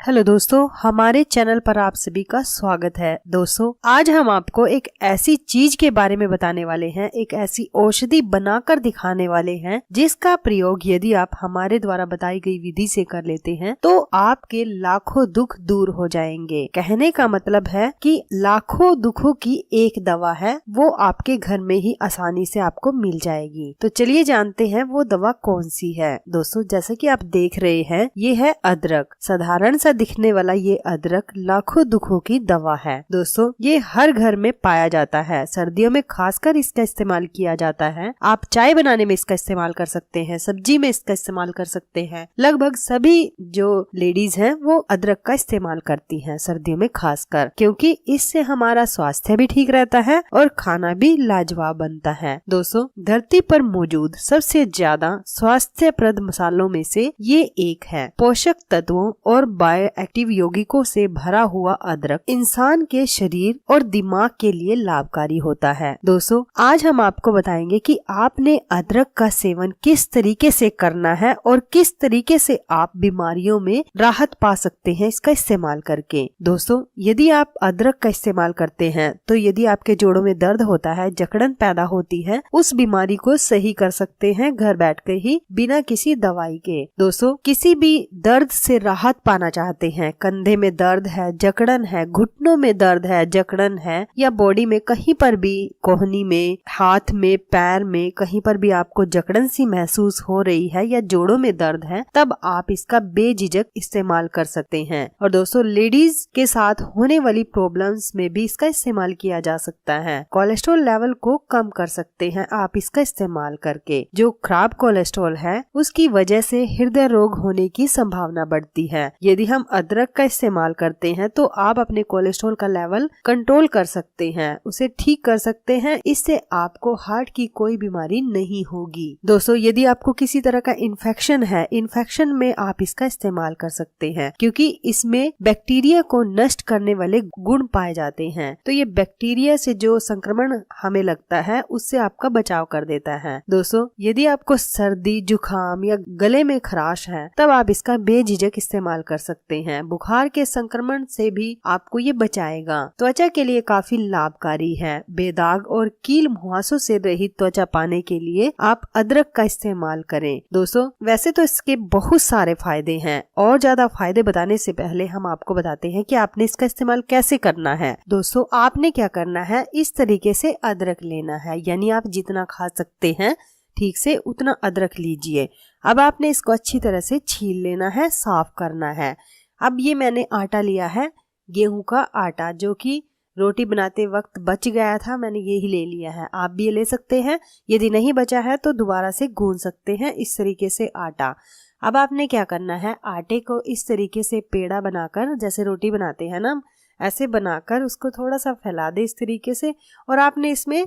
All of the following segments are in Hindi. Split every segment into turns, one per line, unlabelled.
हेलो दोस्तों, हमारे चैनल पर आप सभी का स्वागत है। दोस्तों, आज हम आपको एक ऐसी चीज के बारे में बताने वाले हैं, एक ऐसी औषधि बनाकर दिखाने वाले हैं जिसका प्रयोग यदि आप हमारे द्वारा बताई गई विधि से कर लेते हैं तो आपके लाखों दुख दूर हो जाएंगे। कहने का मतलब है कि लाखों दुखों की एक दवा है, वो आपके घर में ही आसानी से आपको मिल जाएगी। तो चलिए जानते हैं वो दवा कौन सी है। दोस्तों, जैसे कि आप देख रहे हैं, ये है अदरक। साधारण सा दिखने वाला ये अदरक लाखों दुखों की दवा है। दोस्तों, ये हर घर में पाया जाता है। सर्दियों में खासकर इसका इस्तेमाल किया जाता है। आप चाय बनाने में इसका इस्तेमाल कर सकते हैं, सब्जी में इसका इस्तेमाल कर सकते हैं। लगभग सभी जो लेडीज हैं वो अदरक का इस्तेमाल करती हैं सर्दियों में खासकर, क्योंकि इससे हमारा स्वास्थ्य भी ठीक रहता है और खाना भी लाजवाब बनता है। दोस्तों, धरती पर मौजूद सबसे ज्यादा स्वास्थ्यप्रद मसालों में से ये एक है। पोषक तत्वों और एक्टिव यौगिकों से भरा हुआ अदरक इंसान के शरीर और दिमाग के लिए लाभकारी होता है। दोस्तों, आज हम आपको बताएंगे कि आपने अदरक का सेवन किस तरीके से करना है और किस तरीके से आप बीमारियों में राहत पा सकते हैं इसका इस्तेमाल करके। दोस्तों, यदि आप अदरक का इस्तेमाल करते हैं तो यदि आपके जोड़ों में दर्द होता है, जकड़न पैदा होती है, उस बीमारी को सही कर सकते हैं घर बैठकर ही, बिना किसी दवाई के। दोस्तों, किसी भी दर्द से राहत पाना चाहते हैं, कंधे में दर्द है, जकड़न है, घुटनों में दर्द है, जकड़न है, या बॉडी में कहीं पर भी, कोहनी में, हाथ में, पैर में कहीं पर भी आपको जकड़न सी महसूस हो रही है या जोड़ों में दर्द है, तब आप इसका बेझिझक इस्तेमाल कर सकते हैं। और दोस्तों, लेडीज के साथ होने वाली प्रॉब्लम्स में भी इसका इस्तेमाल किया जा सकता है। कोलेस्ट्रॉल लेवल को कम कर सकते हैं आप इसका इस्तेमाल करके। जो खराब कोलेस्ट्रॉल है उसकी वजह से हृदय रोग होने की संभावना बढ़ती है। यदि हम अदरक का इस्तेमाल करते हैं तो आप अपने कोलेस्ट्रॉल का लेवल कंट्रोल कर सकते हैं, उसे ठीक कर सकते हैं। इससे आपको हार्ट की कोई बीमारी नहीं होगी। दोस्तों, यदि आपको किसी तरह का इन्फेक्शन है, इन्फेक्शन में आप इसका इस्तेमाल कर सकते हैं, क्योंकि इसमें बैक्टीरिया को नष्ट करने वाले गुण पाए जाते हैं। तो ये बैक्टीरिया से जो संक्रमण हमें लगता है उससे आपका बचाव कर देता है। दोस्तों, यदि आपको सर्दी, जुकाम या गले में खराश है तब आप इसका बेझिझक इस्तेमाल कर सकते हैं। बुखार के संक्रमण से भी आपको ये बचाएगा। त्वचा के लिए काफी लाभकारी है। बेदाग और कील मुहासों से रहित त्वचा पाने के लिए आप अदरक का इस्तेमाल करें। दोस्तों, वैसे तो इसके बहुत सारे फायदे हैं और ज्यादा फायदे बताने से पहले हम आपको बताते हैं कि आपने इसका इस्तेमाल कैसे करना है। दोस्तों, आपने क्या करना है, इस तरीके से अदरक लेना है, यानी आप जितना खा सकते हैं ठीक से उतना अदरक लीजिए। अब आपने इसको अच्छी तरह से छील लेना है, साफ करना है। अब ये मैंने आटा लिया है, गेहूं का आटा, जो कि रोटी बनाते वक्त बच गया था, मैंने ये ही ले लिया है। आप भी ये ले सकते हैं, यदि नहीं बचा है तो दोबारा से गूंद सकते हैं इस तरीके से आटा। अब आपने क्या करना है, आटे को इस तरीके से पेड़ा बनाकर, जैसे रोटी बनाते हैं ना, ऐसे बनाकर उसको थोड़ा सा फैला दे इस तरीके से। और आपने इसमें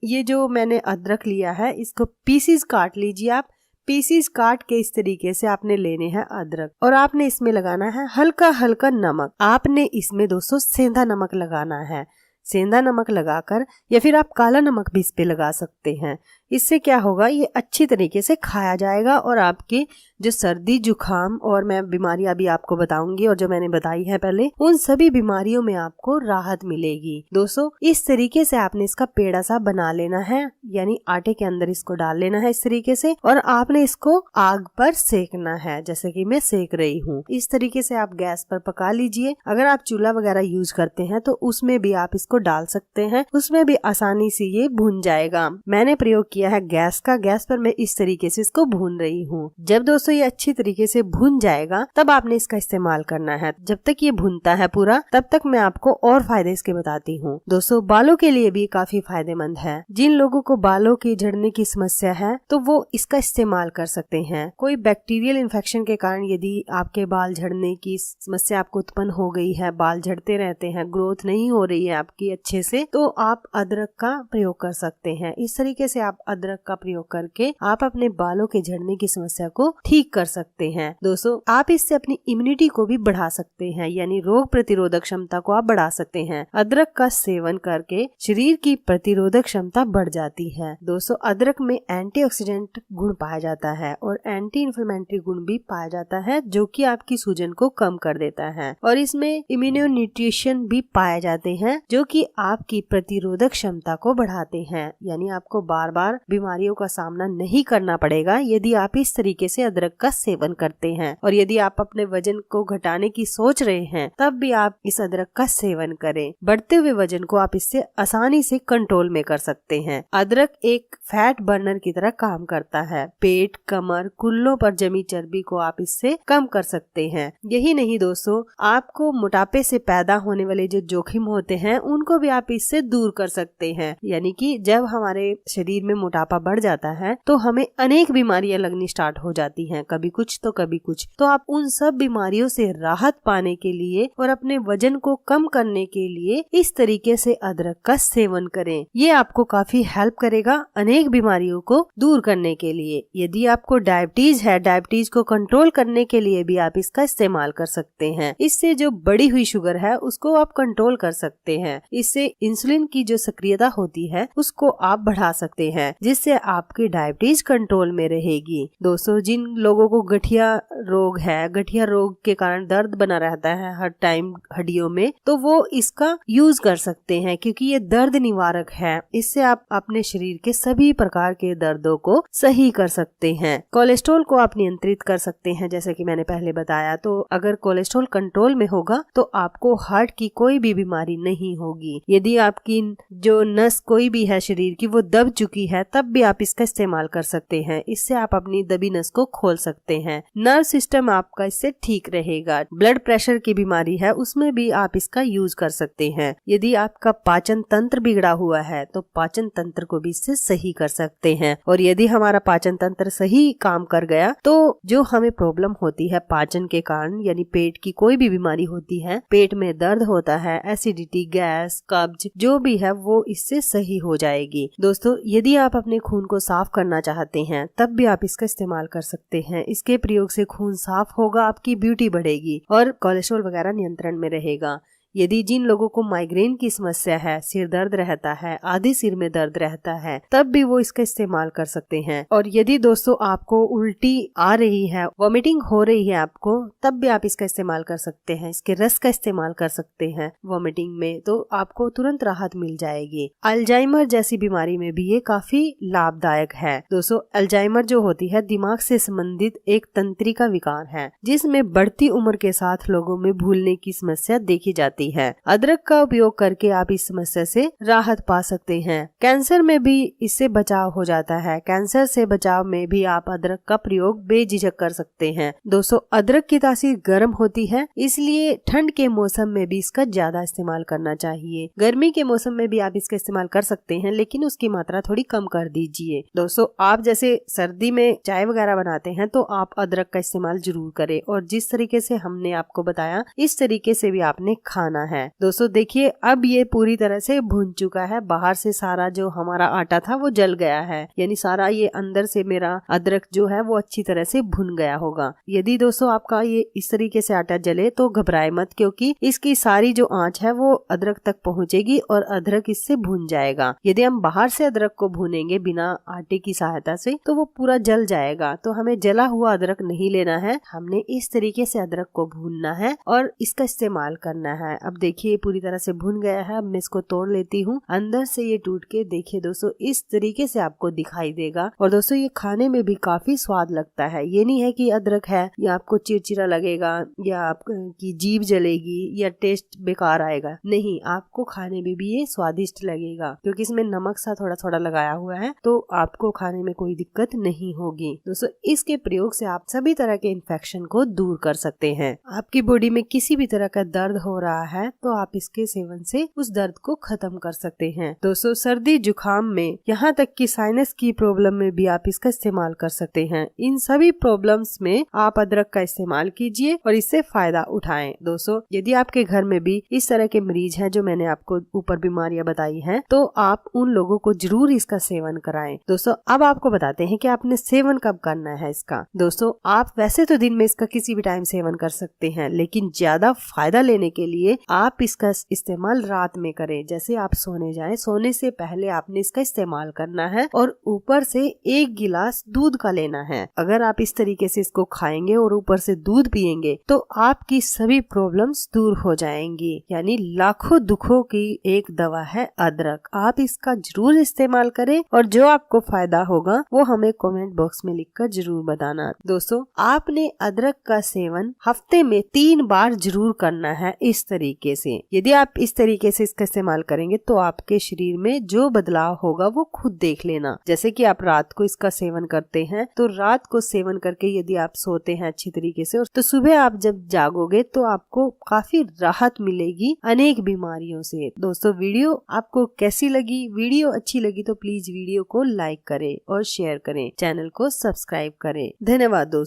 ये जो मैंने अदरक लिया है इसको पीसीज काट लीजिए। आप पीसीज काट के इस तरीके से आपने लेने हैं अदरक, और आपने इसमें लगाना है हल्का हल्का नमक। आपने इसमें दोस्तों सेंधा नमक लगाना है। सेंधा नमक लगाकर, या फिर आप काला नमक भी इस पे लगा सकते हैं। इससे क्या होगा, ये अच्छी तरीके से खाया जाएगा और आपकी जो सर्दी, जुकाम और मैं बीमारी अभी आपको बताऊंगी और जो मैंने बताई है पहले, उन सभी बीमारियों में आपको राहत मिलेगी। दोस्तों, इस तरीके से आपने इसका पेड़ा सा बना लेना है, यानी आटे के अंदर इसको डाल लेना है इस तरीके से, और आपने इसको आग पर सेकना है, जैसे कि मैं सेक रही हूँ। इस तरीके से आप गैस पर पका लीजिए। अगर आप चूल्हा वगैरह यूज करते हैं तो उसमें भी आप इसको डाल सकते हैं, उसमें भी आसानी से ये भुन जाएगा। मैंने प्रयोग किया है गैस का, गैस पर मैं इस तरीके से इसको भून रही हूँ। जब दोस्तों ये अच्छी तरीके से भुन जाएगा तब आपने इसका इस्तेमाल करना है। जब तक ये भुनता है पूरा, तब तक मैं आपको और फायदे इसके बताती हूँ। दोस्तों, बालों के लिए भी काफी फायदेमंद है। जिन लोगों को बालों की झड़ने की समस्या है तो वो इसका इस्तेमाल कर सकते हैं। कोई बैक्टीरियल इन्फेक्शन के कारण यदि आपके बाल झड़ने की समस्या आपको उत्पन्न हो गई है, बाल झड़ते रहते हैं, ग्रोथ नहीं हो रही है आपकी अच्छे से, तो आप अदरक का प्रयोग कर सकते हैं। इस तरीके से आप अदरक का प्रयोग करके आप अपने बालों के झड़ने की समस्या को ठीक कर सकते हैं। दोस्तों, आप इससे अपनी इम्यूनिटी को भी बढ़ा सकते हैं, यानी रोग प्रतिरोधक क्षमता को आप बढ़ा सकते हैं। अदरक का सेवन करके शरीर की प्रतिरोधक क्षमता बढ़ जाती है। दोस्तों, अदरक में एंटीऑक्सीडेंट गुण पाया जाता है और एंटी इन्फ्लेमेटरी गुण भी पाया जाता है, जो कि आपकी सूजन को कम कर देता है। और इसमें इम्यूनो न्यूट्रिशन भी पाए जाते हैं, जो कि आपकी प्रतिरोधक क्षमता को बढ़ाते हैं, यानी आपको बार बार बीमारियों का सामना नहीं करना पड़ेगा यदि आप इस तरीके से अदरक का सेवन करते हैं। और यदि आप अपने वजन को घटाने की सोच रहे हैं, तब भी आप इस अदरक का सेवन करें। बढ़ते हुए वजन को आप इससे आसानी से कंट्रोल में कर सकते हैं। अदरक एक फैट बर्नर की तरह काम करता है। पेट, कमर, कुल्लों पर जमी चर्बी को आप इससे कम कर सकते हैं। यही नहीं दोस्तों, आपको मोटापे से पैदा होने वाले जो जोखिम होते हैं, उनको भी आप इससे दूर कर सकते हैं। यानी कि जब हमारे शरीर में मोटापा बढ़ जाता है तो हमें अनेक बीमारियां लगनी स्टार्ट हो जाती हैं, कभी कुछ तो कभी कुछ। तो आप उन सब बीमारियों से राहत पाने के लिए और अपने वजन को कम करने के लिए इस तरीके से अदरक का सेवन करें। ये आपको काफी हेल्प करेगा अनेक बीमारियों को दूर करने के लिए। यदि आपको डायबिटीज है, डायबिटीज को कंट्रोल करने के लिए भी आप इसका इस्तेमाल कर सकते हैं। इससे जो बढ़ी हुई शुगर है उसको आप कंट्रोल कर सकते हैं। इससे इंसुलिन की जो सक्रियता होती है उसको आप बढ़ा सकते हैं, जिससे आपकी डायबिटीज कंट्रोल में रहेगी। दोस्तों, जिन लोगों को गठिया रोग है, गठिया रोग के कारण दर्द बना रहता है हर टाइम हड्डियों में, तो वो इसका यूज कर सकते हैं, क्योंकि ये दर्द निवारक है। इससे आप अपने शरीर के सभी प्रकार के दर्दों को सही कर सकते हैं। कोलेस्ट्रॉल को आप नियंत्रित कर सकते हैं, जैसे कि मैंने पहले बताया। तो अगर कोलेस्ट्रॉल कंट्रोल में होगा तो आपको हार्ट की कोई भी बीमारी नहीं होगी। यदि आपकी जो नस कोई भी है शरीर की वो दब चुकी है, तब भी आप इसका इस्तेमाल कर सकते हैं। इससे आप अपनी दबी नस को खोल सकते हैं। नर्व सिस्टम आपका इससे ठीक रहेगा। ब्लड प्रेशर की बीमारी है, उसमें भी आप इसका यूज कर सकते हैं। यदि आपका पाचन तंत्र बिगड़ा हुआ है तो पाचन तंत्र को भी इससे सही कर सकते हैं। और यदि हमारा पाचन तंत्र सही काम कर गया तो जो हमें प्रॉब्लम होती है पाचन के कारण, यानी पेट की कोई भी बीमारी होती है, पेट में दर्द होता है, एसिडिटी, गैस, कब्ज, जो भी है वो इससे सही हो जाएगी। दोस्तों, यदि आप अपने खून को साफ करना चाहते हैं तब भी आप इसका इस्तेमाल कर सकते हैं। इसके प्रयोग से खून साफ होगा, आपकी ब्यूटी बढ़ेगी और कोलेस्ट्रॉल वगैरह नियंत्रण में रहेगा। यदि जिन लोगों को माइग्रेन की समस्या है, सिर दर्द रहता है, आधे सिर में दर्द रहता है, तब भी वो इसका इस्तेमाल कर सकते हैं। और यदि दोस्तों आपको उल्टी आ रही है, वॉमिटिंग हो रही है आपको, तब भी आप इसका इस्तेमाल कर सकते हैं। इसके रस का इस्तेमाल कर सकते हैं वॉमिटिंग में, तो आपको तुरंत राहत मिल जाएगी। अल्जाइमर जैसी बीमारी में भी ये काफी लाभदायक है। दोस्तों, अल्जाइमर जो होती है दिमाग से संबंधित एक तंत्रिका विकार है, जिसमें बढ़ती उम्र के साथ लोगों में भूलने की समस्या देखी जाती है। अदरक का उपयोग करके आप इस समस्या से राहत पा सकते हैं। कैंसर में भी इससे बचाव हो जाता है। कैंसर से बचाव में भी आप अदरक का प्रयोग बेझिझक कर सकते हैं। दोस्तों, अदरक की तासीर गर्म होती है, इसलिए ठंड के मौसम में भी इसका ज्यादा इस्तेमाल करना चाहिए। गर्मी के मौसम में भी आप इसका इस्तेमाल कर सकते हैं, लेकिन उसकी मात्रा थोड़ी कम कर दीजिए। दोस्तों, आप जैसे सर्दी में चाय वगैरह बनाते हैं तो आप अदरक का इस्तेमाल जरूर करें, और जिस तरीके से हमने आपको बताया इस तरीके से भी आपने खाना है। दोस्तों देखिए, अब ये पूरी तरह से भुन चुका है। बाहर से सारा जो हमारा आटा था वो जल गया है, यानी सारा ये अंदर से मेरा अदरक जो है वो अच्छी तरह से भुन गया होगा। यदि दोस्तों आपका ये इस तरीके से आटा जले तो घबराए मत, क्योंकि इसकी सारी जो आंच है वो अदरक तक पहुंचेगी और अदरक इससे भुन जाएगा। यदि हम बाहर से अदरक को भूनेंगे बिना आटे की सहायता से तो वो पूरा जल जाएगा। तो हमें जला हुआ अदरक नहीं लेना है, हमने इस तरीके से अदरक को भूनना है और इसका इस्तेमाल करना है। अब देखिए पूरी तरह से भुन गया है। अब मैं इसको तोड़ लेती हूँ। अंदर से ये टूट के देखिए दोस्तों इस तरीके से आपको दिखाई देगा। और दोस्तों ये खाने में भी काफी स्वाद लगता है। ये नहीं है कि अदरक है या आपको चिरचिरा लगेगा या आपकी जीभ जलेगी या टेस्ट बेकार आएगा, नहीं, आपको खाने में भी ये स्वादिष्ट लगेगा, क्योंकि इसमें नमक सा थोड़ा थोड़ा लगाया हुआ है, तो आपको खाने में कोई दिक्कत नहीं होगी। दोस्तों इसके प्रयोग से आप सभी तरह के इन्फेक्शन को दूर कर सकते हैं। आपकी बॉडी में किसी भी तरह का दर्द हो रहा है तो आप इसके सेवन से उस दर्द को खत्म कर सकते हैं। दोस्तों, सर्दी जुकाम में यहाँ तक कि साइनस की प्रॉब्लम में भी आप इसका इस्तेमाल कर सकते हैं। इन सभी प्रॉब्लम्स में आप अदरक का इस्तेमाल कीजिए और इससे फायदा उठाएं। दोस्तों, यदि आपके घर में भी इस तरह के मरीज हैं जो मैंने आपको ऊपर बीमारियां बताई हैं, तो आप उन लोगों को जरूर इसका सेवन कराएं। दोस्तों, अब आपको बताते हैं कि आपने सेवन कब करना है इसका। दोस्तों, आप वैसे तो दिन में इसका किसी भी टाइम सेवन कर सकते हैं, लेकिन ज्यादा फायदा लेने के लिए आप इसका इस्तेमाल रात में करें। जैसे आप सोने जाएं, सोने से पहले आपने इसका इस्तेमाल करना है और ऊपर से 1 गिलास दूध का लेना है। अगर आप इस तरीके से इसको खाएंगे और ऊपर से दूध पिएंगे तो आपकी सभी प्रॉब्लम्स दूर हो जाएंगी। यानी लाखों दुखों की एक दवा है अदरक। आप इसका जरूर इस्तेमाल करें और जो आपको फायदा होगा वो हमें कमेंट बॉक्स में लिखकर जरूर बताना। दोस्तों, आपने अदरक का सेवन हफ्ते में 3 बार जरूर करना है इस तरीके से। यदि आप इस तरीके से इसका इस्तेमाल करेंगे तो आपके शरीर में जो बदलाव होगा वो खुद देख लेना। जैसे कि आप रात को इसका सेवन करते हैं तो रात को सेवन करके यदि आप सोते हैं अच्छी तरीके से तो सुबह आप जब जागोगे तो आपको काफी राहत मिलेगी अनेक बीमारियों से। दोस्तों, वीडियो आपको कैसी लगी? वीडियो अच्छी लगी तो प्लीज वीडियो को लाइक करें और शेयर करें, चैनल को सब्सक्राइब करें। धन्यवाद दोस्तों।